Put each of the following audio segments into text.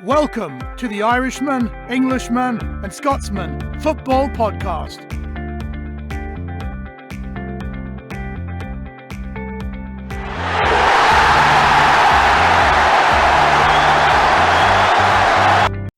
Welcome to the Irishman, Englishman and Scotsman Football Podcast.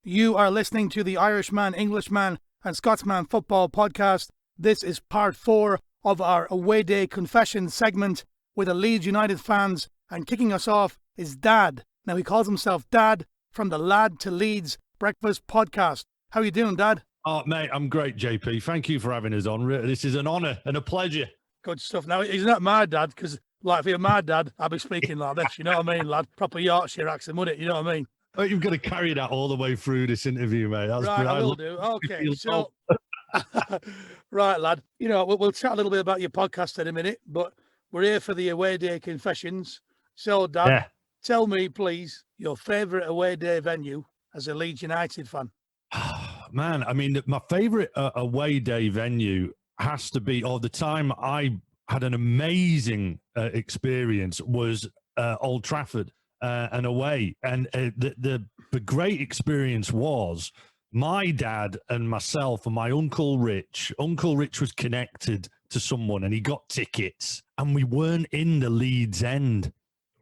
You are listening to the Irishman, Englishman and Scotsman Football Podcast. This is part 4 of our Away Day Confession segment with the Leeds United fans, and kicking us off is Dad. Now he calls himself Dad from the Lad to Leeds Breakfast podcast. How are you doing, Dad? Oh, mate, I'm great, JP. Thank you for having us on. This is an honour and a pleasure. Good stuff. Now, he's not my dad, because, like, if you're my dad, I'd be speaking like this, you know what I mean, lad? Proper Yorkshire accent, wouldn't it? You know what I mean? Oh, you've got to carry that all the way through this interview, mate. That's right, good. I will do. Okay, so... right, lad. You know, we'll chat a little bit about your podcast in a minute, but we're here for the Away Day Confessions. So, Dad, Tell me, please, your favourite away day venue as a Leeds United fan. Man, I mean, my favourite away day venue has to be, the time I had an amazing experience was Old Trafford and away. And the great experience was my dad and myself and my Uncle Rich. Uncle Rich was connected to someone and he got tickets, and we weren't in the Leeds end.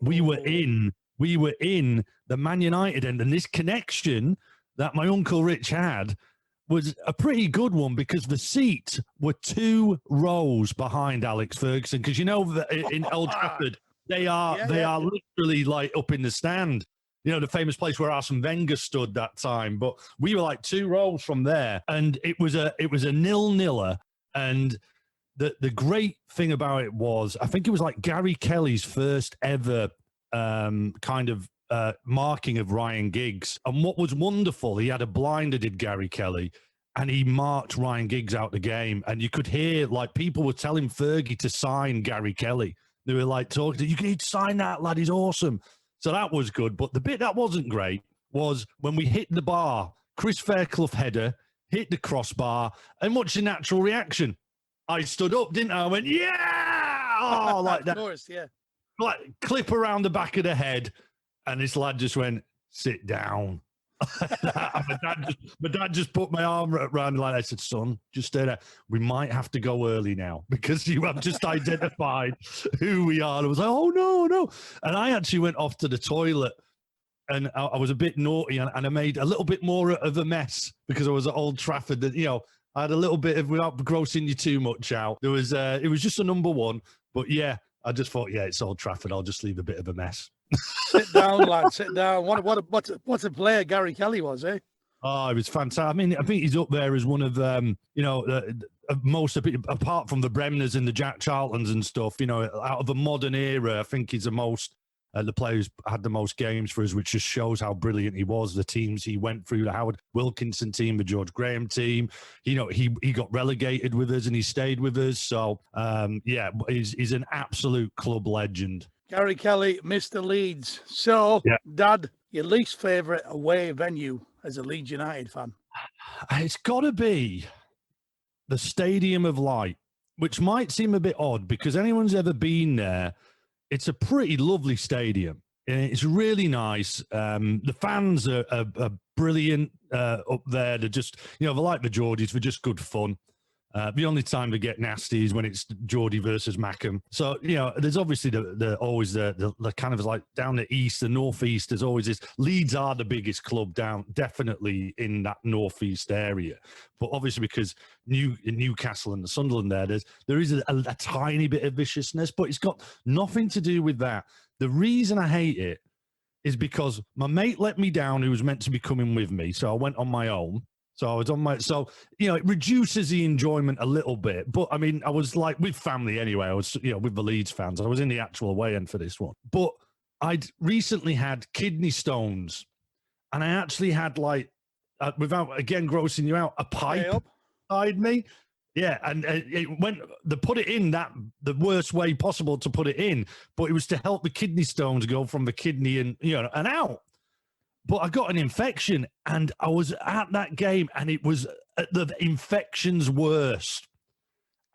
We were in the Man United end, and this connection that my Uncle Rich had was a pretty good one, because the seats were 2 rows behind Alex Ferguson. Because you know that in Old Trafford, they are literally like up in the stand. You know, the famous place where Arsene Wenger stood that time. But we were like 2 rows from there, and it was a 0-0. And the great thing about it was, I think it was like Gary Kelly's first ever marking of Ryan Giggs. And what was wonderful, he had a blinder, did Gary Kelly, and he marked Ryan Giggs out the game. And you could hear, like, people were telling Fergie to sign Gary Kelly. They were like talking, you need to sign that lad, he's awesome. So that was good. But the bit that wasn't great was when we hit the bar. Chris Fairclough header hit the crossbar, and what's your natural reaction? I stood up, didn't I? I went, yeah! Oh, like that. Of course, yeah. Like, clip around the back of the head, and this lad just went, sit down. my dad just put my arm around me like that. I said, son, just stay there. We might have to go early now, because you have just identified who we are. And I was like, oh, no. And I actually went off to the toilet, and I was a bit naughty, and I made a little bit more of a mess, because I was at Old Trafford. That, you know, I had a little bit of, without grossing you too much out. There was, it was just a number 1, but yeah, I just thought, it's Old Trafford. I'll just leave a bit of a mess. Sit down, lad. Sit down. What a player Gary Kelly was, eh? Oh, it was fantastic. I mean, I think he's up there as one of most of it, apart from the Bremners and the Jack Charltons and stuff. You know, out of the modern era, I think he's the most. The player who's had the most games for us, which just shows how brilliant he was. The teams he went through, the Howard Wilkinson team, the George Graham team. You know, he got relegated with us and he stayed with us. So, he's an absolute club legend. Gary Kelly, Mr. Leeds. So, Dad, your least favourite away venue as a Leeds United fan? It's got to be the Stadium of Light, which might seem a bit odd, because anyone's ever been there, it's a pretty lovely stadium. It's really nice. The fans are brilliant up there. They're just, they're like the Geordies, they're just good fun. The only time they get nasty is when it's Geordie versus Mackham. So, there's obviously always the kind of like down the east, the northeast, there's always this. Leeds are the biggest club down, definitely in that northeast area. But obviously because Newcastle and the Sunderland there is a tiny bit of viciousness, but it's got nothing to do with that. The reason I hate it is because my mate let me down, who was meant to be coming with me. So I went on my own. So I was on it reduces the enjoyment a little bit. But I mean, I was like with family anyway. I was, with the Leeds fans. I was in the actual away end for this one. But I'd recently had kidney stones, and I actually had without again grossing you out, a pipe beside me. Yeah, and they put it in the worst way possible to put it in, but it was to help the kidney stones go from the kidney and out. But I got an infection, and I was at that game, and it was at the infection's worst.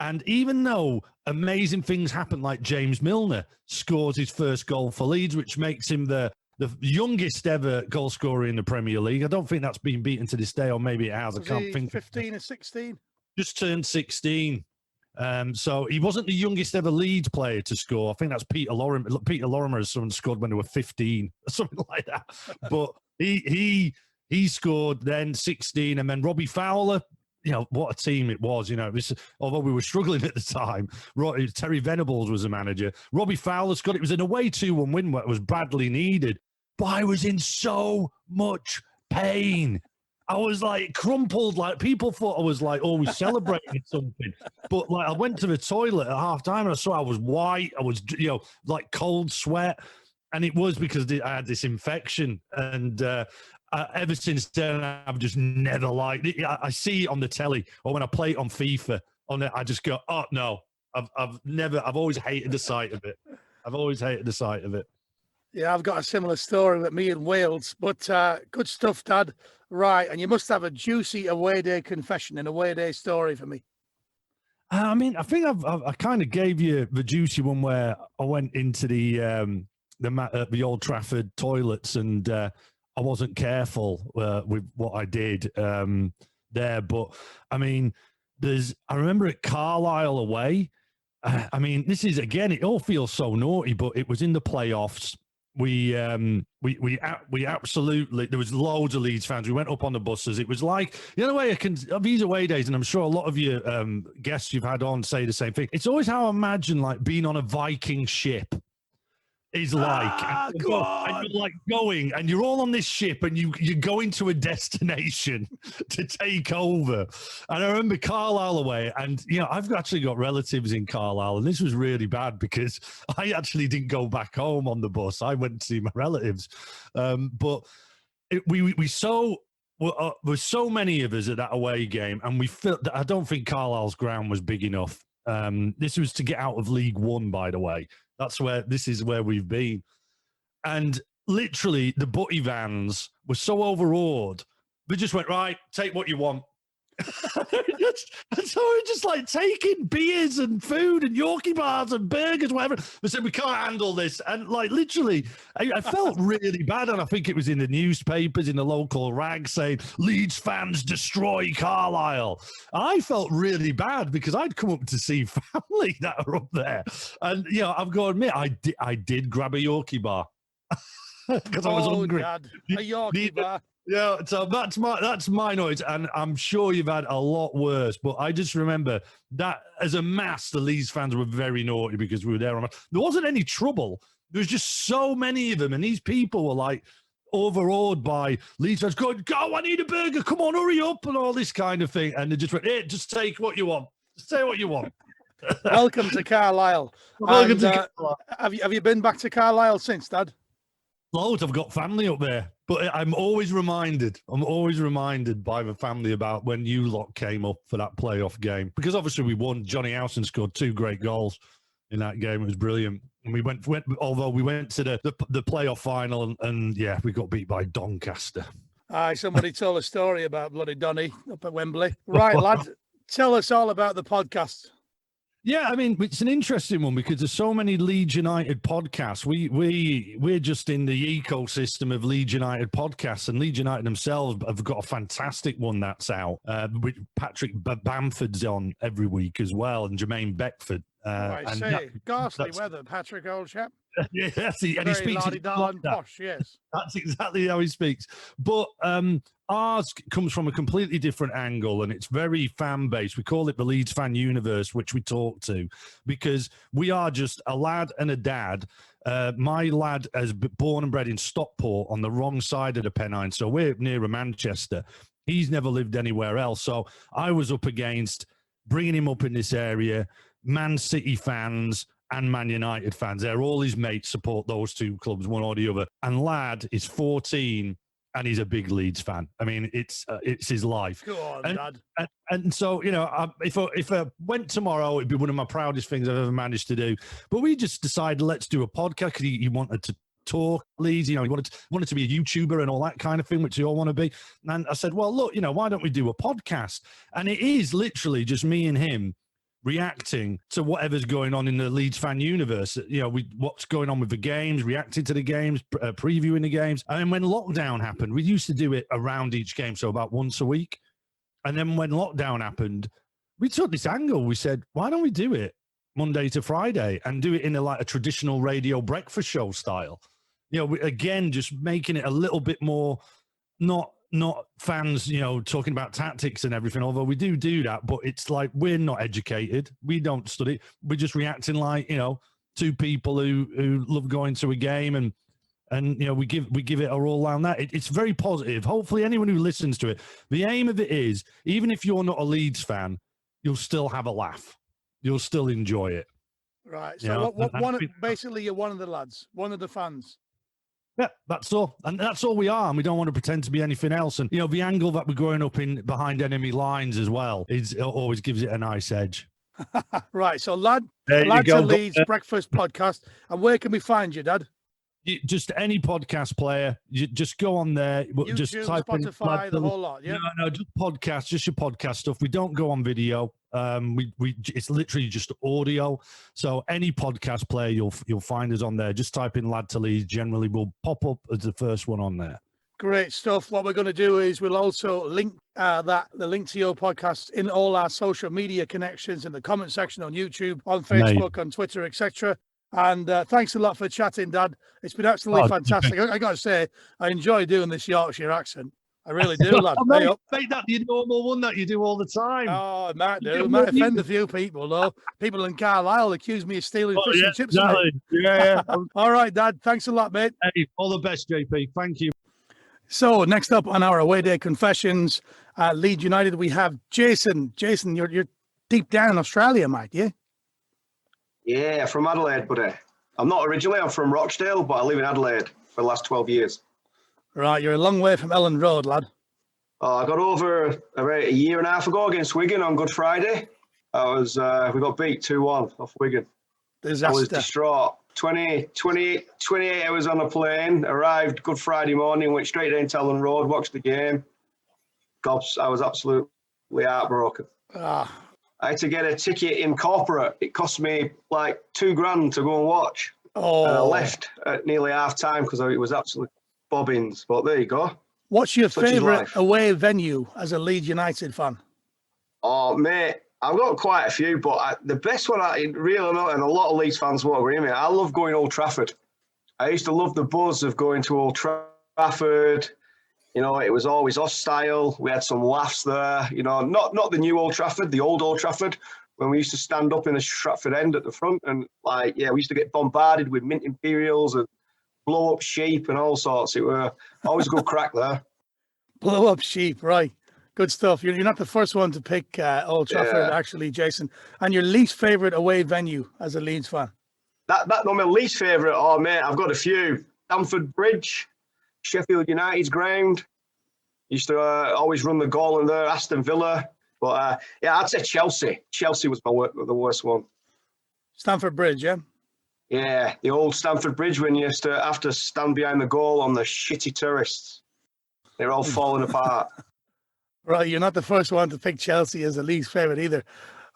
And even though amazing things happen, like James Milner scores his first goal for Leeds, which makes him the the youngest ever goal scorer in the Premier League. I don't think that's been beaten to this day, or maybe it has. Was I can't he think. 15 or 16? Just turned 16. So he wasn't the youngest ever Leeds player to score. I think that's Peter Lorimer. Peter Lorimer has someone scored when they were 15, something like that. But he scored then 16, and then Robbie Fowler. You know, what a team it was. You know, although we were struggling at the time, Terry Venables was the manager. Robbie Fowler scored. It was an away 2-1 win where it was badly needed. But I was in so much pain. I was like crumpled, like people thought I was like always celebrating something. But like I went to the toilet at half time and I saw I was white. I was, you know, like cold sweat. And it was because I had this infection. And ever since then, I've just never liked it. I see it on the telly or when I play it on FIFA, I just go, oh no, I've always hated the sight of it. I've always hated the sight of it. Yeah, I've got a similar story with me in Wales, but good stuff, Dad. Right, and you must have a juicy away day confession, an away day story for me. I mean, I think I kind of gave you the juicy one where I went into the Old Trafford toilets and I wasn't careful with what I did there. But I mean, I remember at Carlisle away. I mean, this is again, it all feels so naughty, but it was in the playoffs. We absolutely, there was loads of Leeds fans. We went up on the buses. It was like, the other way these away days, and I'm sure a lot of you guests you've had on say the same thing. It's always how I imagine like being on a Viking ship is like. And you're like going and you're all on this ship and you're going to a destination to take over. And I remember Carlisle away, and you know, I've actually got relatives in Carlisle, and this was really bad because I actually didn't go back home on the bus. I went to see my relatives. But there's so many of us at that away game, and we felt that I don't think Carlisle's ground was big enough. This was to get out of League One, by the way. This is where we've been. And literally the butty vans were so overawed. They just went, right, take what you want. So we're just like taking beers and food and Yorkie bars and burgers, whatever. They said, we can't handle this. And like literally, I felt really bad. And I think it was in the newspapers, in the local rag saying, Leeds fans destroy Carlisle. I felt really bad because I'd come up to see family that are up there. And, you know, I've got to admit, I did grab a Yorkie bar because I was hungry. Dad, a Yorkie bar. Yeah, so that's my noise, and I'm sure you've had a lot worse. But I just remember that as a mass, the Leeds fans were very naughty because we were there. There wasn't any trouble. There was just so many of them, and these people were like overawed by Leeds fans. Go! I need a burger. Come on, hurry up, and all this kind of thing. And they just went, hey, just take what you want. Just say what you want. Welcome to Carlisle. Welcome to Carlisle. Have you been back to Carlisle since, Dad? Loads. I've got family up there, but I'm always reminded by the family about when you lot came up for that playoff game, because obviously we won. Johnny Howson scored 2 great goals in that game. It was brilliant. And we went although we went to the playoff final and yeah, we got beat by Doncaster. Somebody told a story about bloody Donny up at Wembley. Right, lad, tell us all about the podcast. Yeah, I mean, it's an interesting one because there's so many Leeds United podcasts. We're just in the ecosystem of Leeds United podcasts, and Leeds United themselves have got a fantastic one that's out. With Patrick Bamford's on every week as well, and Jermaine Beckford. Ghastly weather, Patrick, old chap. Yeah, and he speaks posh, yes. That's exactly how he speaks. But ours comes from a completely different angle, and it's very fan-based. We call it the Leeds Fan Universe, which we talk to, because we are just a lad and a dad. My lad is born and bred in Stockport on the wrong side of the Pennine, so we're nearer Manchester. He's never lived anywhere else. So I was up against bringing him up in this area, Man City fans and Man United fans. They're all his mates support those two clubs, one or the other. And lad is 14 and he's a big Leeds fan. I mean, it's his life. Go on, Dad. And so, you know, if I went tomorrow, it'd be one of my proudest things I've ever managed to do. But we just decided, let's do a podcast because he wanted to talk Leeds, you know, he wanted to be a YouTuber and all that kind of thing, which you all want to be. And I said, well, look, you know, why don't we do a podcast? And it is literally just me and him reacting to whatever's going on in the Leeds fan universe. You know, what's going on with the games, reacting to the games, previewing the games. And then when lockdown happened, we used to do it around each game, so about once a week. And then when lockdown happened, we took this angle. We said, why don't we do it Monday to Friday and do it in a traditional radio breakfast show style? You know, again, just making it a little bit more not fans, you know, talking about tactics and everything, although we do that, but it's like we're not educated. We don't study. We're just reacting like, you know, two people who love going to a game and you know, we give it a roll on that. It's very positive. Hopefully anyone who listens to it, the aim of it is, even if you're not a Leeds fan, you'll still have a laugh. You'll still enjoy it. Right. So basically you're one of the lads, one of the fans. Yeah, that's all. And that's all we are. And we don't want to pretend to be anything else. And, you know, the angle that we're growing up in behind enemy lines as well it always gives it a nice edge. Right. So, Lads to Leeds Breakfast podcast. And where can we find you, Dad? Just any podcast player. You just go on there. YouTube, just type Spotify, the whole lot, yeah? No, just podcast, just your podcast stuff. We don't go on video. It's literally just audio. So any podcast player, you'll find us on there. Just type in Lad to Leeds. Generally, we'll pop up as the first one on there. Great stuff. What we're going to do is we'll also link the link to your podcast in all our social media connections in the comment section on YouTube, on Facebook, on Twitter, etc. And thanks a lot for chatting, Dad. It's been absolutely fantastic. I got to say, I enjoy doing this Yorkshire accent. I really do, lad. Mate, that's your normal one that you do all the time. Oh, it might do. It might offend a few people, though. People in Carlisle accuse me of stealing fish and chips. Exactly. Yeah. All right, Dad. Thanks a lot, mate. Hey, all the best, JP. Thank you. So next up on our away day confessions, Leeds United, we have Jason. Jason, you're deep down in Australia, mate, yeah? Yeah, from Adelaide, buddy. I'm not originally, I'm from Rochdale, but I live in Adelaide for the last 12 years. Right, you're a long way from Ellen Road, lad. I got over about a year and a half ago against Wigan on Good Friday. We got beat 2-1 off Wigan. Disaster. I was distraught. 28 hours on a plane, arrived Good Friday morning, went straight down to Ellen Road, watched the game. I was absolutely heartbroken. I had to get a ticket in corporate. It cost me like $2,000 to go and watch. Oh. And I left at nearly half time because it was absolutely bobbins. But there you go. What's your favourite away venue as a Leeds United fan? Oh, mate, I've got quite a few, but the best one I really know, and a lot of Leeds fans won't agree with me, I love going Old Trafford. I used to love the buzz of going to Old Trafford. You know, it was always hostile. We had some laughs there. You know, not the new Old Trafford, the old Old Trafford, when we used to stand up in the Stratford end at the front and, we used to get bombarded with Mint Imperials and blow up sheep and all sorts. It were always a good crack there. Blow up sheep, right. Good stuff. You're not the first one to pick Old Trafford, actually, Jason. And your least favourite away venue as a Leeds fan? Not my least favourite. Oh, mate, I've got a few. Stamford Bridge, Sheffield United's ground. Used to always run the goal in there. Aston Villa. But, I'd say Chelsea. Chelsea was the worst one. Stamford Bridge, yeah? Yeah, the old Stamford Bridge when you used to have to stand behind the goal on the shitty tourists. They're all falling apart. Right, you're not the first one to pick Chelsea as a least favourite either.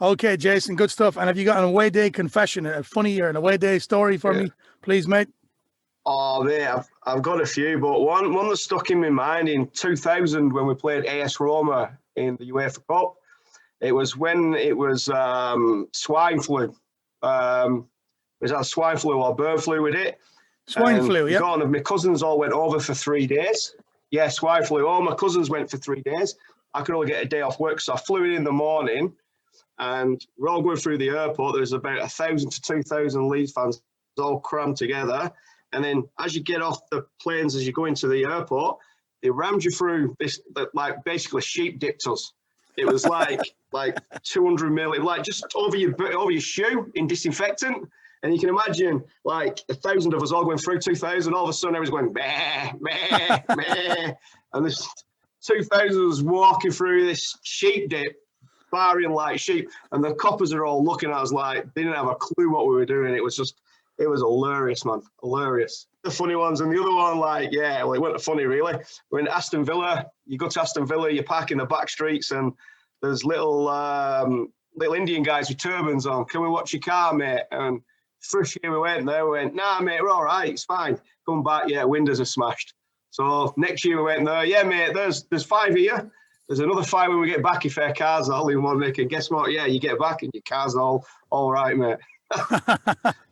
Okay, Jason, good stuff. And have you got an away day confession, a funny or an away day story for me, please, mate? Oh, mate, I've got a few, but one that stuck in my mind in 2000 when we played AS Roma in the UEFA Cup. It was when it was swine flu. Was that swine flu or bird flu with it? Swine flu, yeah. My cousins all went over for 3 days. Yeah, swine flu. All my cousins went for 3 days. I could only get a day off work, so I flew in the morning, and we're all going through the airport. There's about 1,000 to 2,000 Leeds fans all crammed together. And then as you get off the planes, as you go into the airport, they rammed you through this, basically sheep dipped us. It was like 200 mil, like just over your shoe in disinfectant. And you can imagine 1,000 of us all going through 2,000. All of a sudden, everyone's going, meh, meh, meh. And this 2,000 was walking through this sheep dip, firing like sheep. And the coppers are all looking at us like they didn't have a clue what we were doing. It was hilarious, man. Hilarious. The funny ones. And the other one, it wasn't funny, really. We're in Aston Villa. You go to Aston Villa, you park in the back streets, and there's little little Indian guys with turbans on. Can we watch your car, mate? And first year we went there, we went, nah, mate, we're all right, it's fine. Come back, yeah, windows are smashed. So next year we went there, yeah, mate, there's 5 here. There's another 5 when we get back if our car's all in one nick. And guess what? Yeah, you get back and your car's all right, mate.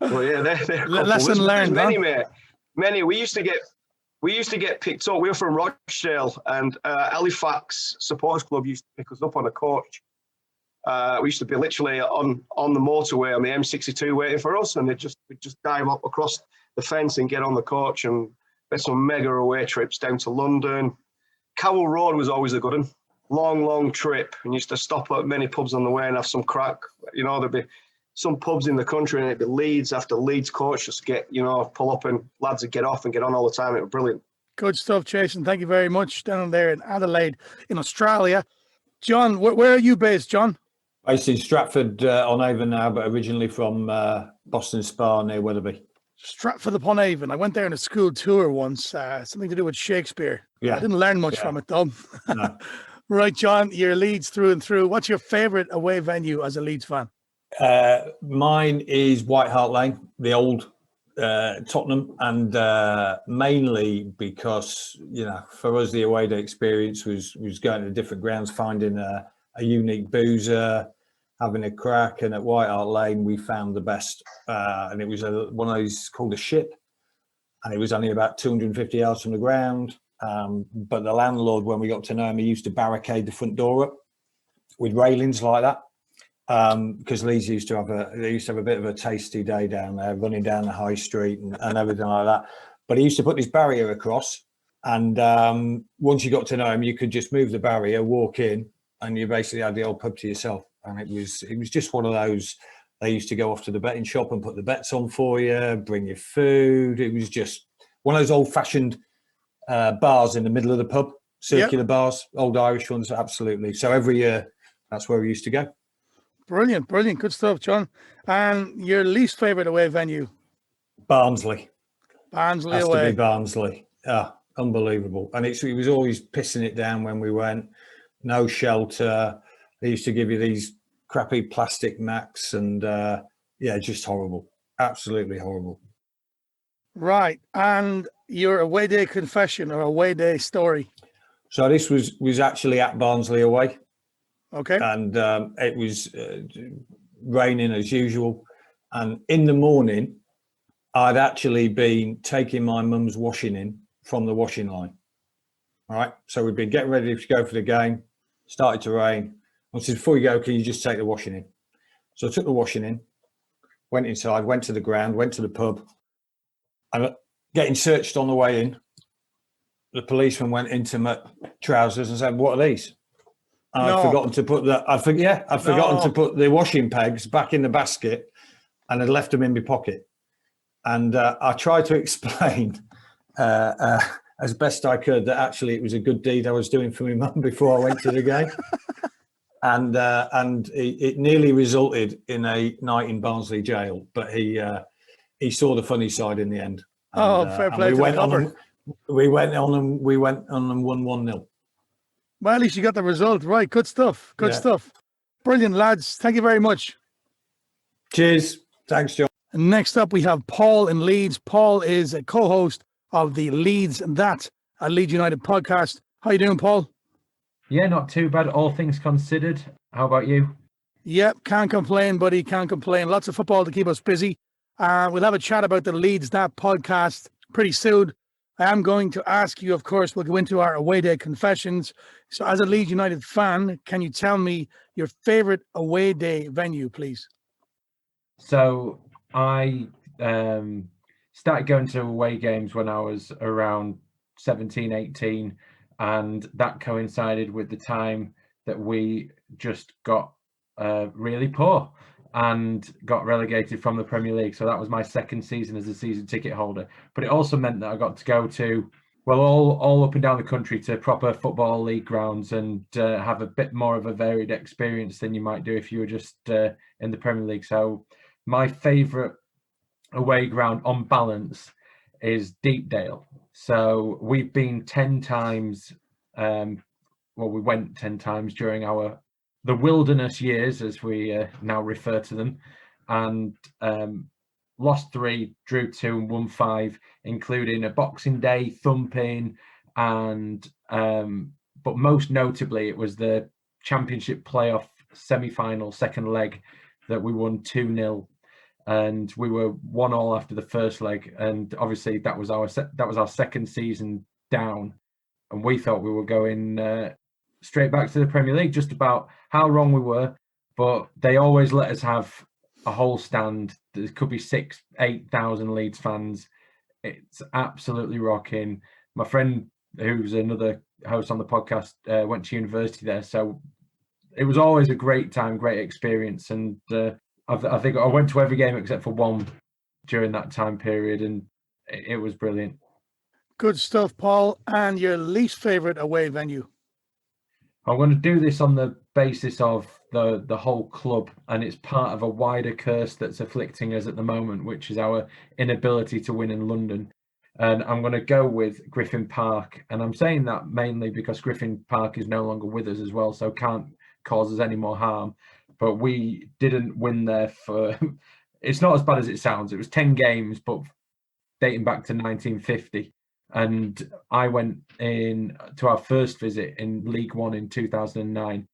Well, yeah, they're lesson learned. Many, mate. Many. We used to get picked up. We were from Rochdale, and Halifax Supporters Club used to pick us up on a coach. We used to be literally on the motorway on the M62 waiting for us, and we'd just dive up across the fence and get on the coach, and we had some mega away trips down to London. Cowell Road was always a good one. Long trip, and used to stop at many pubs on the way and have some crack. You know, there'd be some pubs in the country, and it'd be Leeds after Leeds coach just get, pull up, and lads would get off and get on all the time. It was brilliant. Good stuff, Jason. Thank you very much. Down there in Adelaide, in Australia. John, where are you based, John? Based in Stratford on Avon now, but originally from Boston Spa near Wetherby. Stratford upon Avon. I went there on a school tour once, something to do with Shakespeare. Yeah. I didn't learn much from it, though. No. Right, John, you're Leeds through and through. What's your favourite away venue as a Leeds fan? Mine is White Hart Lane, the old Tottenham, and mainly because, for us, the away day experience was going to different grounds, finding a unique boozer, having a crack, and at White Hart Lane we found the best, and it was one of those called a ship, and it was only about 250 yards from the ground, but the landlord, when we got to know him, he used to barricade the front door up with railings like that, because Leeds used to have a bit of a tasty day down there, running down the high street and everything like that. But he used to put this barrier across, and once you got to know him, you could just move the barrier, walk in, and you basically had the old pub to yourself. And it was just one of those. They used to go off to the betting shop and put the bets on for you, bring you food. It was just one of those old-fashioned bars in the middle of the pub, circular bars, old Irish ones, absolutely. So every year, that's where we used to go. Brilliant. Good stuff, John. And your least favourite away venue? Barnsley. Barnsley Has away. to be Barnsley. Unbelievable. And he was always pissing it down when we went. No shelter. They used to give you these crappy plastic mats, and just horrible. Absolutely horrible. Right. And your away day confession or away day story? So this was actually at Barnsley away. Okay. And it was raining as usual. And in the morning, I'd actually been taking my mum's washing in from the washing line. All right. So we'd been getting ready to go for the game. Started to rain. I said, before you go, can you just take the washing in? So I took the washing in, went inside, went to the ground, went to the pub. And getting searched on the way in, the policeman went into my trousers and said, "What are these?" And I'd forgotten to put to put the washing pegs back in the basket, and I'd left them in my pocket. And I tried to explain as best I could that actually it was a good deed I was doing for my mum before I went to the game. And it nearly resulted in a night in Barnsley jail, but he saw the funny side in the end. And, fair play. We went on them 1-1-0. Well, at least you got the result right. Good stuff. Good stuff. Brilliant, lads. Thank you very much. Cheers. Thanks, John. And next up, we have Paul in Leeds. Paul is a co-host of the Leeds That, a Leeds United podcast. How you doing, Paul? Yeah, not too bad, all things considered. How about you? Yep, can't complain, buddy. Can't complain. Lots of football to keep us busy. We'll have a chat about the Leeds That podcast pretty soon. I am going to ask you, of course, we'll go into our away day confessions. So as a Leeds United fan, can you tell me your favourite away day venue, please? So I started going to away games when I was around 17, 18, and that coincided with the time that we just got really poor and got relegated from the Premier League. So that was my second season as a season ticket holder. But it also meant that I got to go to, well, all up and down the country to proper football league grounds and have a bit more of a varied experience than you might do if you were just in the Premier League. So my favourite away ground on balance is Deepdale. So we've been 10 times, we went 10 times during our the wilderness years, as we now refer to them, and lost 3, drew 2, and won 5, including a Boxing Day thumping, and but most notably, it was the Championship playoff semi-final second leg that we won 2-0, and we were 1-1 after the first leg, and obviously that was our second season down, and we thought we were going straight back to the Premier League. Just about how wrong we were, but they always let us have a whole stand. There could be 6,000-8,000 Leeds fans. It's absolutely rocking. My friend, who's another host on the podcast, went to university there, so it was always a great time, great experience, and I think I went to every game except for one during that time period, and it was brilliant. Good stuff, Paul. And your least favourite away venue? I'm going to do this on the basis of the whole club, and it's part of a wider curse that's afflicting us at the moment, which is our inability to win in London. And I'm going to go with Griffin Park, and I'm saying that mainly because Griffin Park is no longer with us as well, so can't cause us any more harm. But we didn't win there for, it's not as bad as it sounds. It was 10 games, but dating back to 1950. And I went in to our first visit in League One in 2009.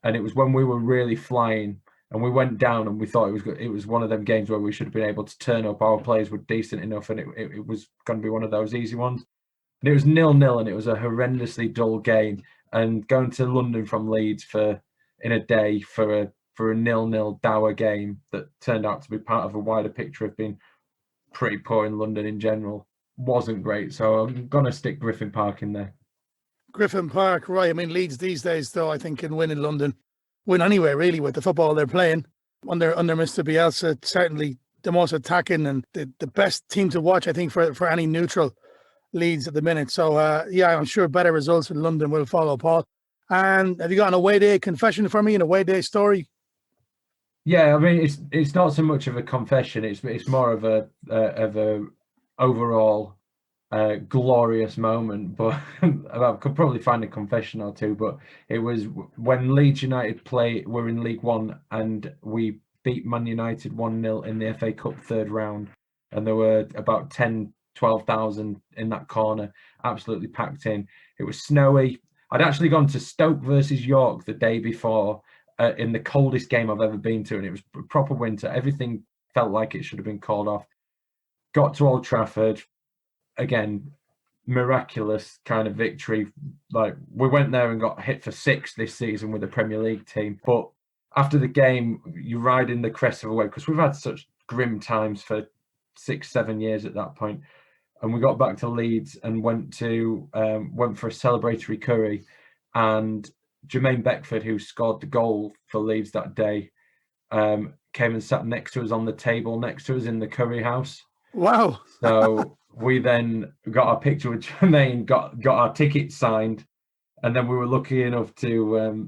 And it was when we were really flying, and we went down, and we thought it was one of them games where we should have been able to turn up. Our players were decent enough, and it was going to be one of those easy ones. And it was 0-0, and it was a horrendously dull game. And going to London from Leeds in a day for a 0-0 dour game that turned out to be part of a wider picture of being pretty poor in London in general wasn't great. So I'm going to stick Griffin Park in there. Griffin Park, right. I mean, Leeds these days, though, I think can win in London. Win anywhere, really, with the football they're playing. Under Mr. Bielsa, certainly the most attacking and the best team to watch, I think, for any neutral Leeds at the minute. So, yeah, I'm sure better results in London will follow, Paul. And have you got an away day confession for me, an away day story? Yeah, I mean, it's not so much of a confession. It's more of a overall glorious moment. But I could probably find a confession or two. But it was when Leeds United were in League One, and we beat Man United 1-0 in the FA Cup third round, and there were about 10,000-12,000 in that corner, absolutely packed in. It was snowy. I'd actually gone to Stoke versus York the day before in the coldest game I've ever been to, and it was proper winter. Everything felt like it should have been called off. Got to Old Trafford, again, miraculous kind of victory. Like, we went there and got hit for 6 this season with the Premier League team. But after the game, you ride in the crest of a wave, because we've had such grim times for 6-7 years at that point. And we got back to Leeds and went for a celebratory curry, and Jermaine Beckford, who scored the goal for Leeds that day, came and sat next to us on the table next to us in the curry house. Wow. So we then got our picture with Jermaine, got our tickets signed, and then we were lucky enough to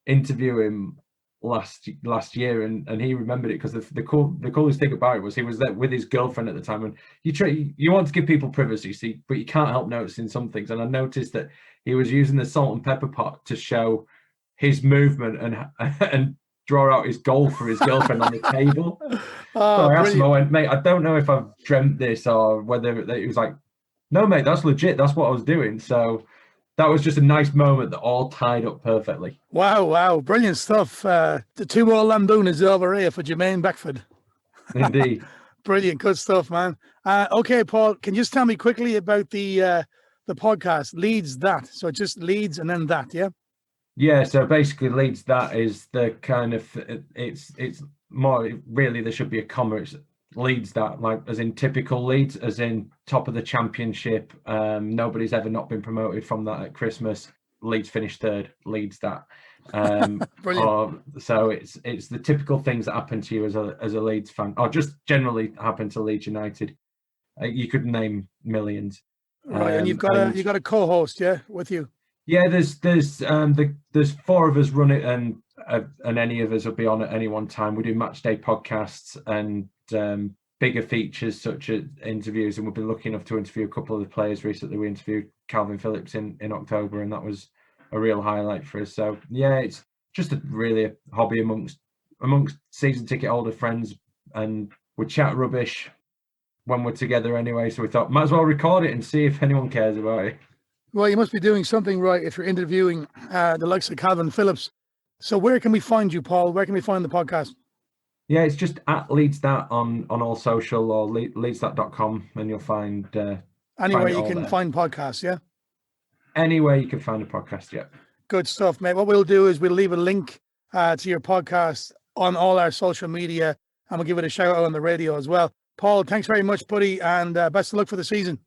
interview him last year, and he remembered it, because the coolest thing about it was he was there with his girlfriend at the time, and you want to give people privacy, see, but you can't help noticing some things. And I noticed that he was using the salt and pepper pot to show his movement and draw out his goal for his girlfriend on the table. So I asked him, I went, mate, I don't know if I've dreamt this or whether it was like, no, mate, that's legit. That's what I was doing. So that was just a nice moment that all tied up perfectly. Wow. Brilliant stuff. The 2-all Lamboon is over here for Jermaine Beckford. Indeed. Brilliant. Good stuff, man. Okay, Paul, can you just tell me quickly about the podcast, Leeds That? So just Leeds and then That, yeah? Yeah, so basically Leeds That is the kind of, it's more, really, there should be a comma. It's Leeds That, like as in typical Leeds, as in top of the championship. Nobody's ever not been promoted from that at Christmas. Leeds finished third, Leeds That. Brilliant. So it's the typical things that happen to you as a Leeds fan, or just generally happen to Leeds United. You could name millions. Right, and you've got a co-host, yeah, with you. Yeah, there's 4 of us run it, and any of us will be on at any one time. We do match day podcasts and bigger features such as interviews, and we've been lucky enough to interview a couple of the players recently. We interviewed Calvin Phillips in October, and that was a real highlight for us. So yeah, it's just a hobby amongst season ticket holder friends, and we chat rubbish when we're together anyway. So we thought might as well record it and see if anyone cares about it. Well, you must be doing something right if you're interviewing the likes of Calvin Phillips. So where can we find you, Paul? Where can we find the podcast? Yeah, it's just at Leeds That on all social, or leedsthat.com, and you'll find Anywhere you can find podcasts, yeah? Anywhere you can find a podcast, yeah. Good stuff, mate. What we'll do is we'll leave a link to your podcast on all our social media, and we'll give it a shout out on the radio as well. Paul, thanks very much, buddy, and best of luck for the season.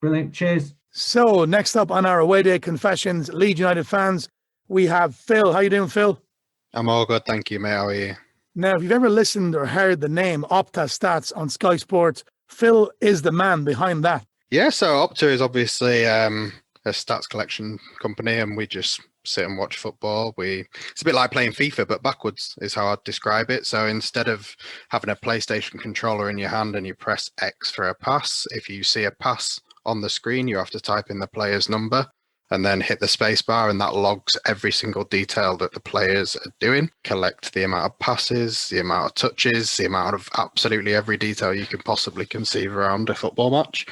Brilliant. Cheers. So next up on our away day confessions, Leeds United fans, we have Phil. How you doing, Phil? I'm all good, thank you, mate. How are you? Now, if you've ever listened or heard the name Opta Stats on Sky Sports, Phil is the man behind that. Yeah, so Opta is obviously a stats collection company, and we just sit and watch football. It's a bit like playing FIFA, but backwards is how I'd describe it. So instead of having a PlayStation controller in your hand and you press X for a pass, if you see a pass on the screen, you have to type in the player's number and then hit the space bar, and that logs every single detail that the players are doing. Collect the amount of passes, the amount of touches, the amount of absolutely every detail you can possibly conceive around a football match.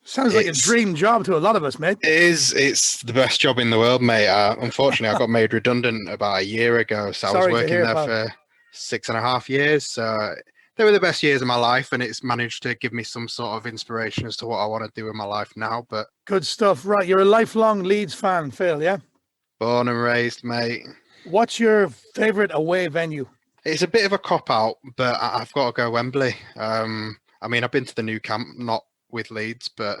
Sounds like a dream job to a lot of us, mate. It is. It's the best job in the world, mate. Unfortunately, I got made redundant about a year ago, so I was working there for 6.5 years. So they were the best years of my life, and it's managed to give me some sort of inspiration as to what I want to do in my life now. But good stuff. Right, you're a lifelong Leeds fan, Phil, yeah? Born and raised, mate. What's your favourite away venue? It's a bit of a cop-out, but I've got to go Wembley. I mean, I've been to the new camp, not with Leeds, but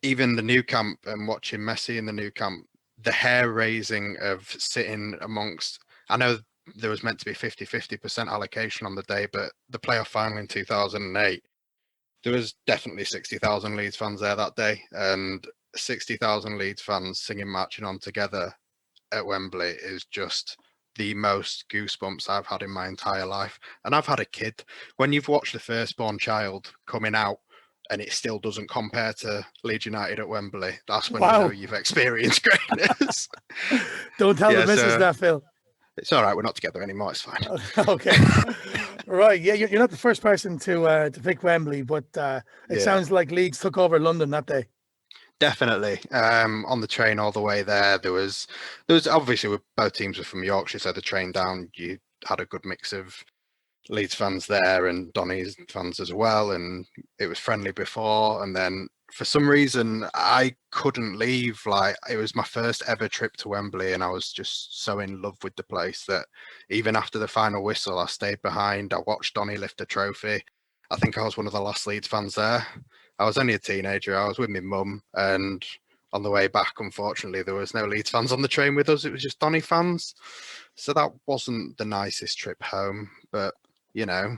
even the new camp and watching Messi in the new camp, the hair raising of sitting amongst, I know there was meant to be 50% allocation on the day, but the playoff final in 2008, there was definitely 60,000 Leeds fans there that day, and 60,000 Leeds fans singing Marching On together at Wembley is just the most goosebumps I've had in my entire life. And I've had a kid. When you've watched the firstborn child coming out and it still doesn't compare to Leeds United at Wembley, that's when you know you've experienced greatness. Don't tell the missus that, Phil. It's all right. We're not together anymore. It's fine. Okay. Right. Yeah, you're not the first person to pick Wembley, but it sounds like Leeds took over London that day. Definitely. On the train all the way there was obviously both teams were from Yorkshire, so the train down, you had a good mix of Leeds fans there and Donny's fans as well, and it was friendly before, and then for some reason I couldn't leave. Like, it was my first ever trip to Wembley, and I was just so in love with the place that even after the final whistle I stayed behind. I watched Donny lift a trophy. I think I was one of the last Leeds fans there. I was only a teenager. I was with my mum, and on the way back, unfortunately, there was no Leeds fans on the train with us. It was just Donny fans. So that wasn't the nicest trip home, but you know,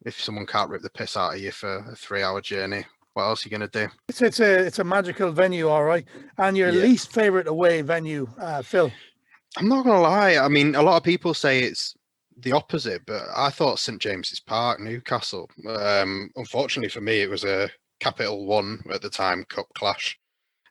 if someone can't rip the piss out of you for a 3-hour journey, what else are you going to do? It's a magical venue, all right. And your least favourite away venue, Phil? I'm not going to lie. I mean, a lot of people say it's the opposite, but I thought St James's Park, Newcastle. Unfortunately for me, it was a Capital One at the time Cup clash,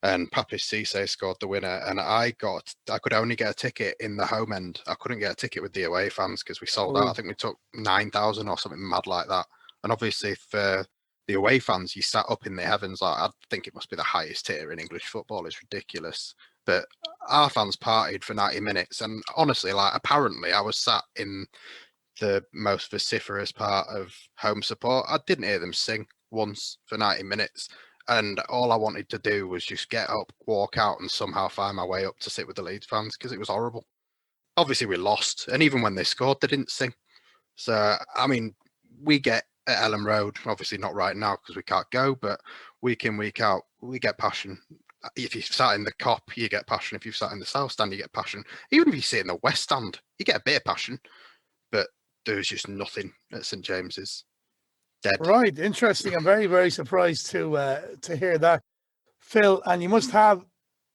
and Papish Cisse scored the winner, and I could only get a ticket in the home end. I couldn't get a ticket with the away fans because we sold out. I think we took 9,000 or something mad like that. And obviously for the away fans, you sat up in the heavens. Like, I think it must be the highest tier in English football. It's ridiculous. But our fans partied for 90 minutes, and honestly, like, apparently I was sat in the most vociferous part of home support. I didn't hear them sing once for 90 minutes. And all I wanted to do was just get up, walk out, and somehow find my way up to sit with the Leeds fans, because it was horrible. Obviously, we lost, and even when they scored, they didn't sing. So, I mean, we get at Ellen Road, obviously not right now because we can't go, but week in, week out, we get passion. If you've sat in the Cop, you get passion. If you've sat in the South Stand, you get passion. Even if you sit in the West Stand, you get a bit of passion. But there's just nothing at St James's. Dead. Right, interesting. I'm very, very surprised to hear that, Phil. And you must have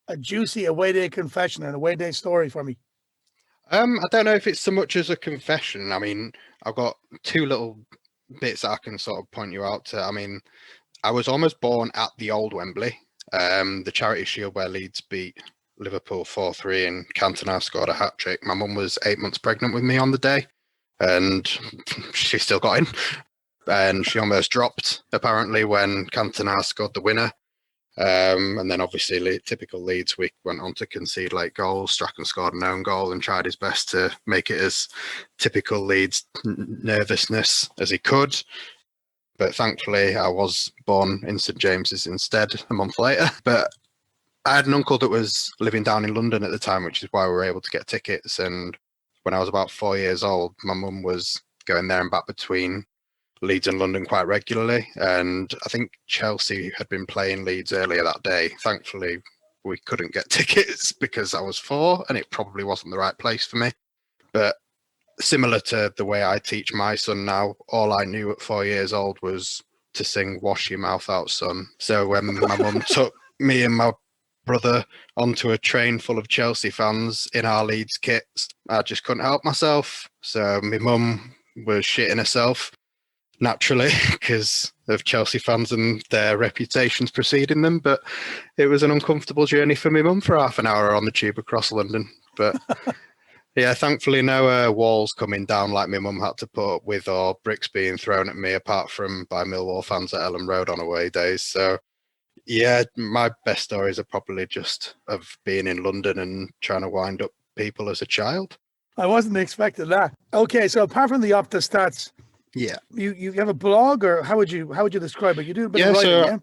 a juicy away day confession and away day story for me. I don't know if it's so much as a confession. I mean, I've got two little bits that I can sort of point you out to. I mean, I was almost born at the old Wembley, the Charity Shield where Leeds beat Liverpool 4-3 and Cantona scored a hat-trick. My mum was 8 months pregnant with me on the day, and she still got in. And she almost dropped, apparently, when Cantona scored the winner. And then obviously, typical Leeds, we went on to concede late goals. Strachan scored an own goal and tried his best to make it as typical Leeds nervousness as he could. But thankfully, I was born in St James's instead a month later. But I had an uncle that was living down in London at the time, which is why we were able to get tickets. And when I was about 4 years old, my mum was going there and back between Leeds and London quite regularly. And I think Chelsea had been playing Leeds earlier that day. Thankfully, we couldn't get tickets because I was 4 and it probably wasn't the right place for me. But similar to the way I teach my son now, all I knew at 4 years old was to sing Wash Your Mouth Out, Son. So when my mum took me and my brother onto a train full of Chelsea fans in our Leeds kits, I just couldn't help myself. So my mum was shitting herself, naturally, because of Chelsea fans and their reputations preceding them. But it was an uncomfortable journey for my mum for half an hour on the tube across London. But yeah, thankfully no walls coming down like my mum had to put up with, or bricks being thrown at me, apart from by Millwall fans at Ellen Road on away days. So yeah, my best stories are probably just of being in London and trying to wind up people as a child. I wasn't expecting that. Okay, so apart from the Opta Stats, Yeah. you have a blog, or how would you describe it? You do a bit of writing,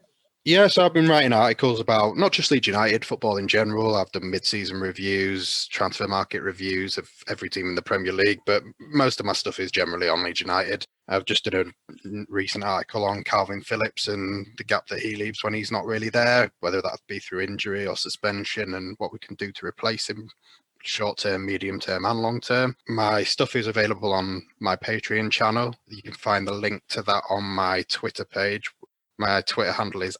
So I've been writing articles about not just Leeds United, football in general. I've done mid-season reviews, transfer market reviews of every team in the Premier League, but most of my stuff is generally on Leeds United. I've just done a recent article on Calvin Phillips and the gap that he leaves when he's not really there, whether that be through injury or suspension, and what we can do to replace him short-term, medium-term and long-term. My stuff is available on my Patreon channel. You can find the link to that on my Twitter page. My Twitter handle is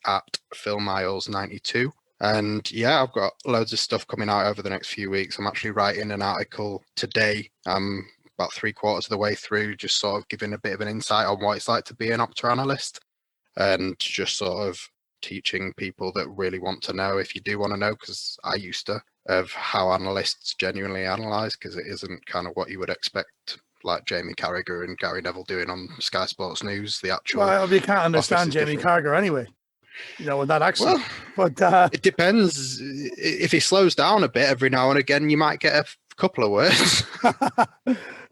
@PhilMiles92. And yeah, I've got loads of stuff coming out over the next few weeks. I'm actually writing an article today. I'm about 3/4 of the way through, just sort of giving a bit of an insight on what it's like to be an Opta analyst, and just sort of teaching people that really want to know, if you do want to know, because I used to, of how analysts genuinely analyse, because it isn't kind of what you would expect, like Jamie Carragher and Gary Neville doing on Sky Sports News. The actual Well, you can't understand Jamie Carragher anyway, with that accent. Well, but it depends. If he slows down a bit every now and again, you might get a couple of words.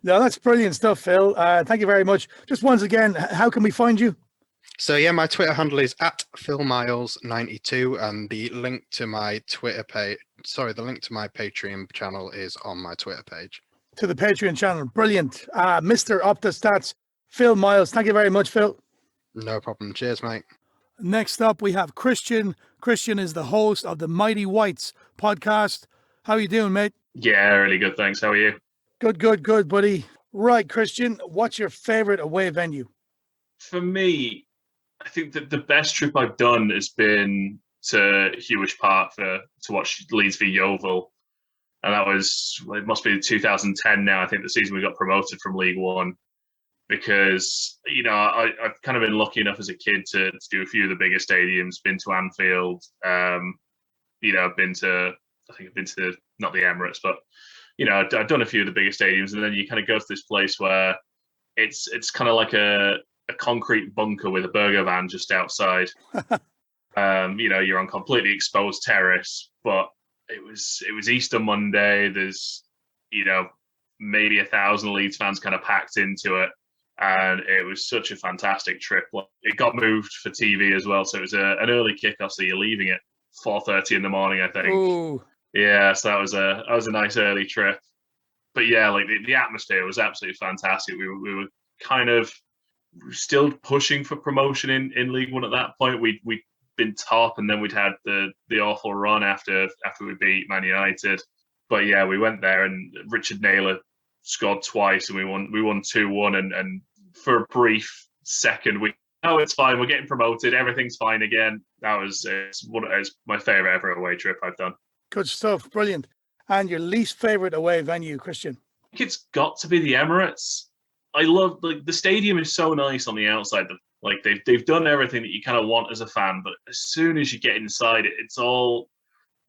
No, that's brilliant stuff, Phil. Thank you very much. Just once again, how can we find you? So yeah, my Twitter handle is @PhilMiles92, and the link to my the link to my Patreon channel is on my Twitter page. To the Patreon channel. Brilliant. Mr. Opta Stats, Phil Miles. Thank you very much, Phil. No problem. Cheers, mate. Next up, we have Christian. Christian is the host of the Mighty Whites podcast. How are you doing, mate? Yeah, really good, thanks. How are you? Good, buddy. Right, Christian, what's your favourite away venue? For me, I think that the best trip I've done has been to Selhurst Park to watch Leeds v Yeovil. And that was, it must be 2010 now, I think, the season we got promoted from League One. Because, I've kind of been lucky enough as a kid to do a few of the bigger stadiums, been to Anfield, I've been to, not the Emirates, but, I've done a few of the bigger stadiums. And then you kind of go to this place where it's kind of like a concrete bunker with a burger van just outside. You're on completely exposed terrace, but it was Easter Monday. There's, maybe 1,000 Leeds fans kind of packed into it. And it was such a fantastic trip. It got moved for TV as well. So it was an early kickoff. So you're leaving at 4:30 in the morning, I think. Ooh. Yeah. So that was a nice early trip. But yeah, like the atmosphere was absolutely fantastic. We were kind of still pushing for promotion in League One at that point. We'd been top, and then we'd had the awful run after we beat Man United. But yeah, we went there, and Richard Naylor scored twice, and we won 2-1. And for a brief second, it's fine. We're getting promoted. Everything's fine again. It's my favourite ever away trip I've done. Good stuff. Brilliant. And your least favourite away venue, Christian? I think it's got to be the Emirates. I love the stadium is so nice on the outside. They've done everything that you kind of want as a fan, but as soon as you get inside it, it's all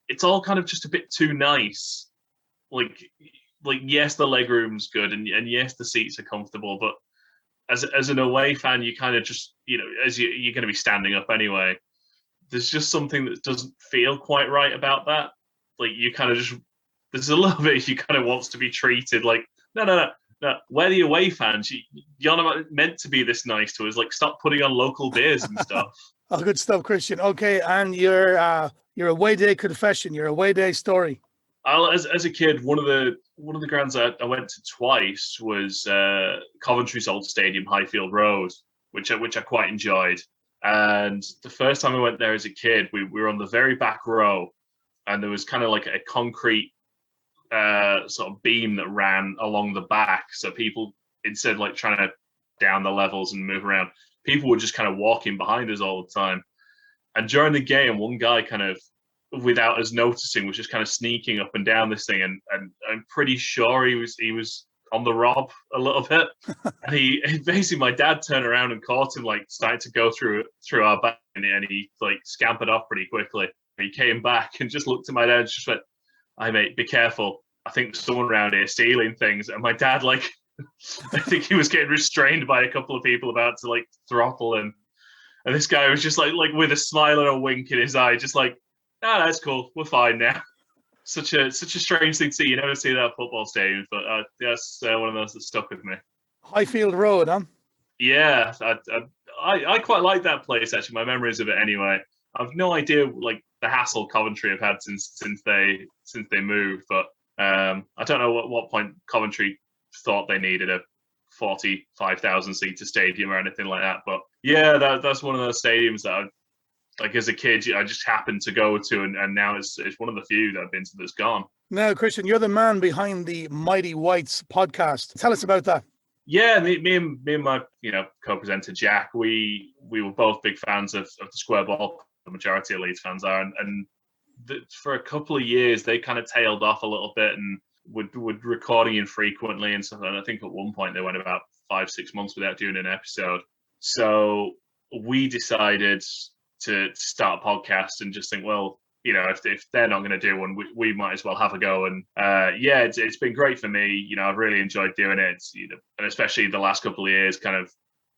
it's all kind of just a bit too nice. Like yes, the leg room's good, and yes, the seats are comfortable, but as an away fan, you kind of just, as you're going to be standing up anyway. There's just something that doesn't feel quite right about that. Like you kind of just, there's a little bit you kind of wants to be treated like, no. We're the away fans. You're not meant to be this nice to us. Like, stop putting on local beers and stuff. Oh, good stuff, Christian. Okay, and your away day confession, your away day story. As a kid, one of the grounds I went to twice was Coventry's old stadium, Highfield Road, which I quite enjoyed. And the first time I went there as a kid, we were on the very back row, and there was kind of like a concrete sort of beam that ran along the back. So people, instead of like trying to down the levels and move around, people were just kind of walking behind us all the time. And during the game, one guy kind of, without us noticing, was just kind of sneaking up and down this thing, and I'm pretty sure he was on the rob a little bit. And he basically, my dad turned around and caught him like starting to go through our back, and he like scampered off pretty quickly. He came back and just looked at my dad and just went, "Hey mate, be careful. I think there's someone around here stealing things." And my dad, like, I think he was getting restrained by a couple of people about to like throttle him. And this guy was just like with a smile and a wink in his eye, just like, "Ah, that's cool. We're fine now." Such a strange thing to see. You never see that at football stadiums, but that's one of those that stuck with me. Highfield Road, huh? Yeah, I quite like that place actually. My memories of it anyway. I've no idea like the hassle Coventry have had since they moved, but I don't know at what point Coventry thought they needed a 45,000 seater stadium or anything like that. But yeah, that's one of those stadiums that I've, like as a kid, I just happened to go to, and now it's one of the few that I've been to that's gone. Now, Christian, you're the man behind the Mighty Whites podcast. Tell us about that. Yeah, me and my co-presenter Jack, we were both big fans of the square ball. The majority of Leeds fans are, and for a couple of years they kind of tailed off a little bit and would recording infrequently and stuff. And I think at one point they went about 5-6 months without doing an episode. So we decided to start a podcast and just think, well, if they're not going to do one, we might as well have a go. And it's been great for me. I've really enjoyed doing it. And especially the last couple of years, kind of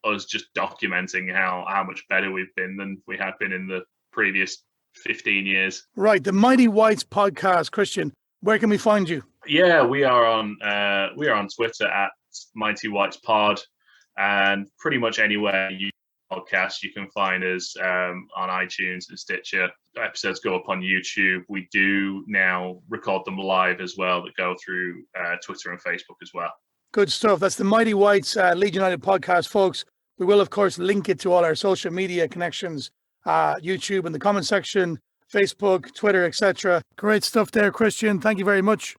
us just documenting how much better we've been than we had been in the previous 15 years. Right, the Mighty Whites podcast. Christian, where can we find you? Yeah, we are on Twitter at Mighty Whites Pod, and pretty much anywhere you podcast you can find us on iTunes and Stitcher. Episodes go up on YouTube. We do now record them live as well that go through Twitter and Facebook as well. Good stuff. That's the Mighty Whites Leeds United podcast, folks. We will, of course, link it to all our social media connections, YouTube in the comment section, Facebook, Twitter, etc. Great stuff there, Christian. Thank you very much.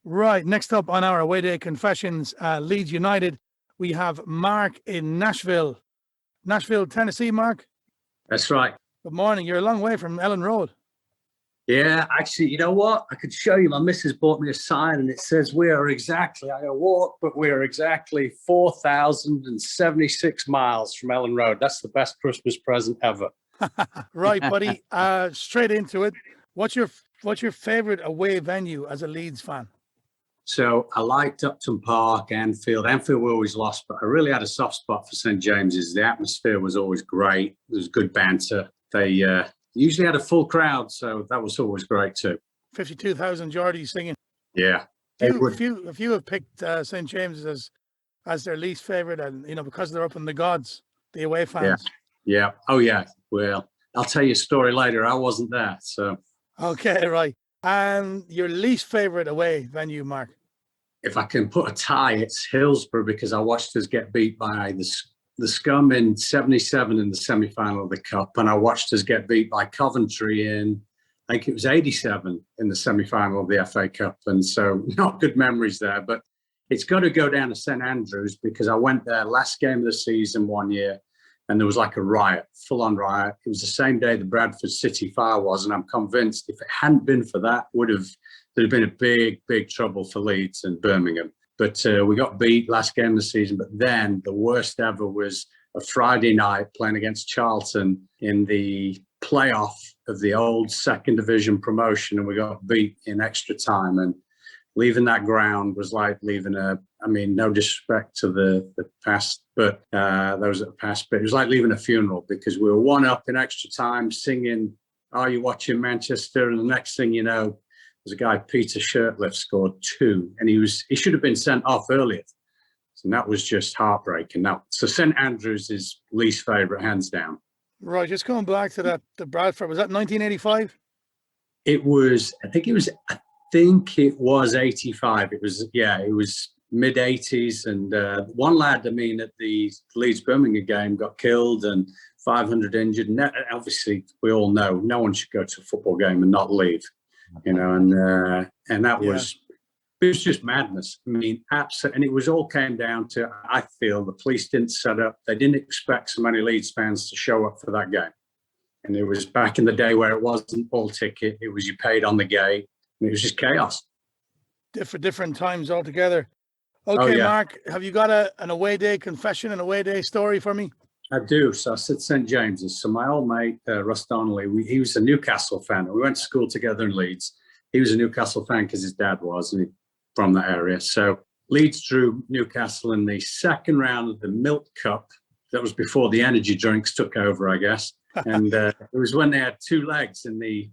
Right, next up on our away day confessions, Leeds United, we have Mark in Nashville, Tennessee. Mark? That's right. Good morning. You're a long way from Ellen Road. Yeah, actually, you know what? I could show you. My missus bought me a sign and it says I gotta walk, but we are exactly 4,076 miles from Ellen Road. That's the best Christmas present ever. Right, buddy. Straight into it. What's your favorite away venue as a Leeds fan? So I liked Upton Park, Anfield. Anfield we always lost, but I really had a soft spot for St. James's. The atmosphere was always great. There was good banter. They usually had a full crowd, so that was always great too. 52,000 Geordie singing. Yeah. A few have picked St. James's as their least favorite, and because they're up in the gods, the away fans. Yeah. Oh yeah. Well, I'll tell you a story later. I wasn't there, so. Okay, right. And your least favorite away venue, Mark? If I can put a tie, it's Hillsborough, because I watched us get beat by the Scum in 77 in the semi-final of the Cup, and I watched us get beat by Coventry in, I think it was 87 in the semi-final of the FA Cup. And so not good memories there, but it's got to go down to St Andrews, because I went there last game of the season one year and there was like a riot, full-on riot. It was the same day the Bradford City fire was, and I'm convinced if it hadn't been for that, there'd have been a big, big trouble for Leeds and Birmingham. But we got beat last game of the season. But then the worst ever was a Friday night playing against Charlton in the playoff of the old second division promotion, and we got beat in extra time. And leaving that ground was like leaving no disrespect to the past, but those that passed, but it was like leaving a funeral, because we were 1-up in extra time singing, "Are You Watching Manchester?" And the next thing you know, there's a guy, Peter Shirtliff, scored 2, and he should have been sent off earlier. And that was just heartbreaking. Now, so St Andrews is least favourite, hands down. Right, just going back to that, the Bradford, was that 1985? I think it was 85. It was mid 80s. And one lad, at the Leeds Birmingham game got killed and 500 injured. And obviously, we all know no one should go to a football game and not leave, and that was, it was just madness. I mean, absolutely. And it was all came down to, I feel, the police didn't set up. They didn't expect so many Leeds fans to show up for that game. And it was back in the day where it wasn't all ticket. It was you paid on the gate. And it was just chaos. Different times altogether. Okay, Mark, have you got an away day confession, an away day story for me? I do. So I said St James's. So my old mate, Russ Donnelly, he was a Newcastle fan. We went to school together in Leeds. He was a Newcastle fan because his dad was, and from that area. So Leeds drew Newcastle in the second round of the Milk Cup. That was before the energy drinks took over, I guess. And it was when they had 2 legs in the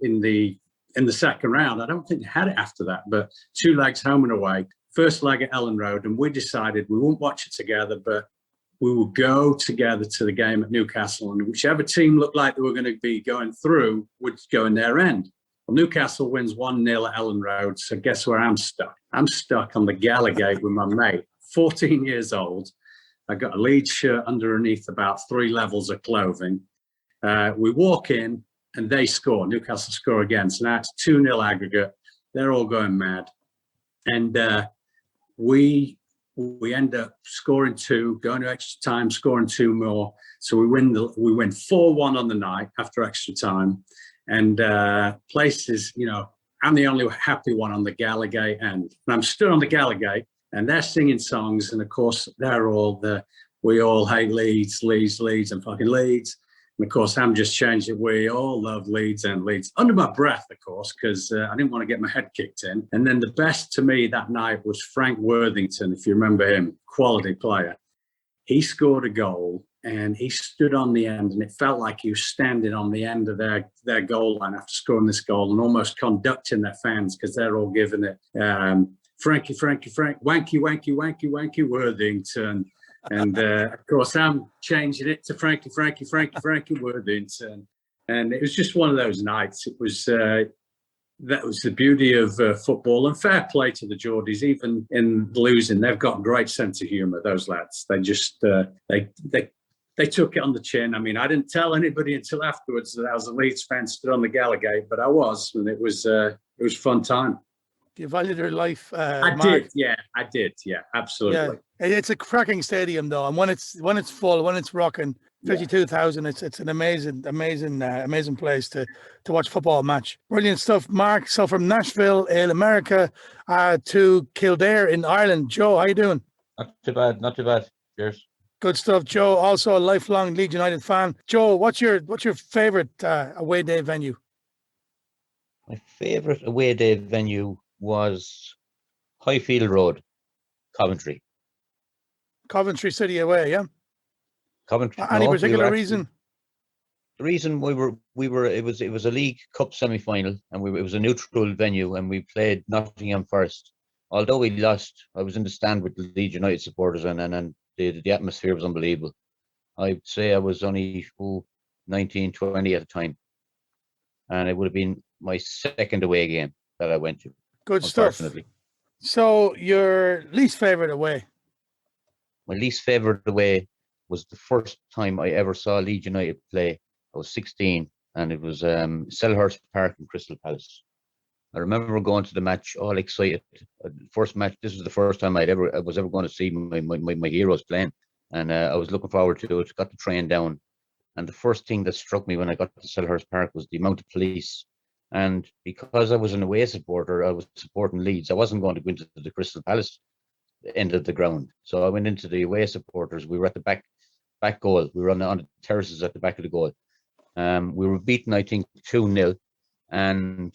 second round. I don't think they had it after that, but 2 legs home and away. First leg at Ellen Road, and we decided we wouldn't watch it together, but we would go together to the game at Newcastle, and whichever team looked like they were going to be going through would go in their end. Well, Newcastle wins 1-0 at Ellen Road, so guess where I'm stuck? I'm stuck on the Gala Gate with my mate, 14 years old. I got a Leeds shirt underneath about 3 levels of clothing. We walk in, and they score. Newcastle score again, so now it's 2-0 aggregate. They're all going mad. And we end up scoring 2, going to extra time, scoring 2 more. So we win 4-1 on the night after extra time. And places, I'm the only happy one on the Gala Gate end. And I'm stood on the Gala Gate, and they're singing songs. And of course, they're all we all hate Leeds, and fucking Leeds. And of course, I'm just changed it. We all love Leeds and Leeds. Under my breath, of course, because I didn't want to get my head kicked in. And then the best to me that night was Frank Worthington, if you remember him, quality player. He scored a goal, and he stood on the end, and it felt like he was standing on the end of their goal line after scoring this goal and almost conducting their fans, because they're all giving it, Frankie, wanky, Worthington. And of course, I'm changing it to Frankie, Worthington. And it was just one of those nights. It was that was the beauty of football, and fair play to the Geordies. Even in losing, they've got a great sense of humour. Those lads, they just they took it on the chin. I mean, I didn't tell anybody until afterwards that I was a Leeds fan stood on the Gala Gate, but I was, and it was a fun time. You valued your life. I Mark. did. Yeah, absolutely. Yeah. It's a cracking stadium, though, and when it's full, when it's rocking, 52,000. It's an amazing place to watch football match. Brilliant stuff, Mark. So from Nashville in America to Kildare in Ireland, Joe, how you doing? Not too bad. Cheers. Good stuff, Joe. Also a lifelong Leeds United fan. Joe, what's your favourite away day venue? My favourite away day venue was Highfield Road, Coventry. Coventry City away, yeah. Coventry. Any particular reason? The reason it was a League Cup semi-final, and it was a neutral venue, and we played Nottingham Forest. Although we lost, I was in the stand with the Leeds United supporters, and the atmosphere was unbelievable. I'd say I was only 19, 20 at the time, and it would have been my second away game that I went to. Good stuff. So your least favourite away? My least favourite away was the first time I ever saw Leeds United play. I was 16, and it was Selhurst Park in Crystal Palace. I remember going to the match all excited. First match. This was the first time I was ever going to see my heroes playing, and I was looking forward to it. Got the train down, and the first thing that struck me when I got to Selhurst Park was the amount of police. And because I was an away supporter, I was supporting Leeds. I wasn't going to go into the Crystal Palace end of the ground, so I went into the away supporters. We were at the back goal. We were on the terraces at the back of the goal, We were beaten, I think, 2-0. And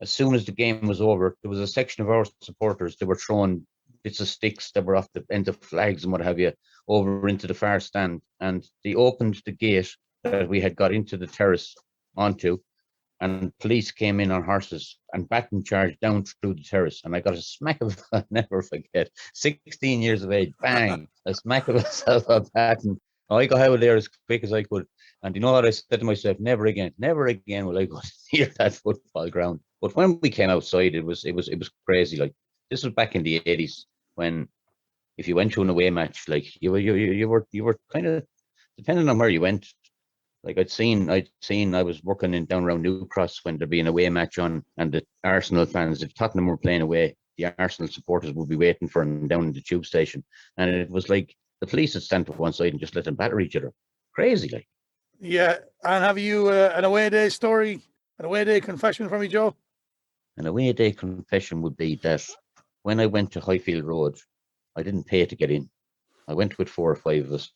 as soon as the game was over, there was a section of our supporters that were throwing bits of sticks that were off the end of flags and what have you over into the far stand. And they opened the gate that we had got into the terrace onto, and police came in on horses and baton charged down through the terrace. And I got a smack of, I'll never forget, 16 years of age, bang, a smack of myself a baton. I got out of there as quick as I could. And you know what I said to myself? Never again will I go near that football ground. But when we came outside, it was crazy. Like, this was back in the 80s, when if you went to an away match, like you were kind of, depending on where you went. Like I was working in down around New Cross when there'd be an away match on, and the Arsenal fans, if Tottenham were playing away, the Arsenal supporters would be waiting for them down in the tube station, and it was like the police would stand to one side and just let them batter each other. Crazy, like. Yeah, and have you an away day story, an away day confession from me, Joe? An away day confession would be that when I went to Highfield Road, I didn't pay to get in. I went with 4 or 5 of us.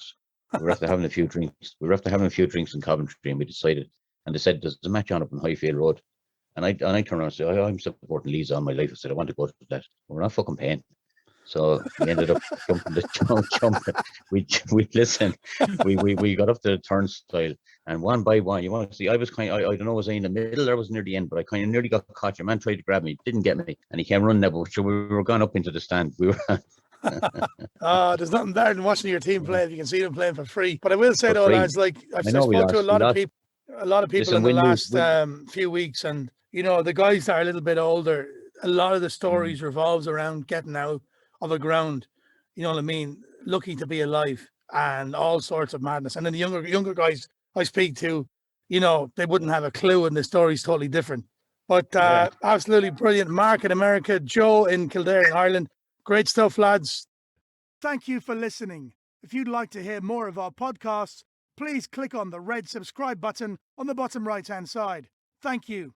We were after having a few drinks. In Coventry, and we decided. And they said, "There's a match on up on Highfield Road." And I turned around and said, "I'm supporting Leeds all my life." I said, "I want to go to that." We're not fucking paying. So we ended up jumping. We listened. We got up to the turnstile, and one by one, you want to see, I was kind of, I don't know, was I in the middle or was near the end, but I kind of nearly got caught. Your man tried to grab me, didn't get me, and he came running there. But we were going up into the stand. We were. There's nothing better than watching your team play if you can see them playing for free. But I will say For though, free. lads, like I've I know we spoke to a lost. lot We of lost. people, Listen, in the we last lose. few weeks, and you know, the guys that are a little bit older, a lot of the stories revolves around getting out of a ground. You know what I mean? Looking to be alive and all sorts of madness. And then the younger guys I speak to, you know, they wouldn't have a clue, and the story's totally different. But absolutely brilliant. Mark in America, Joe in Kildare in Ireland. Great stuff, lads. Thank you for listening. If you'd like to hear more of our podcasts, please click on the red subscribe button on the bottom right-hand side. Thank you.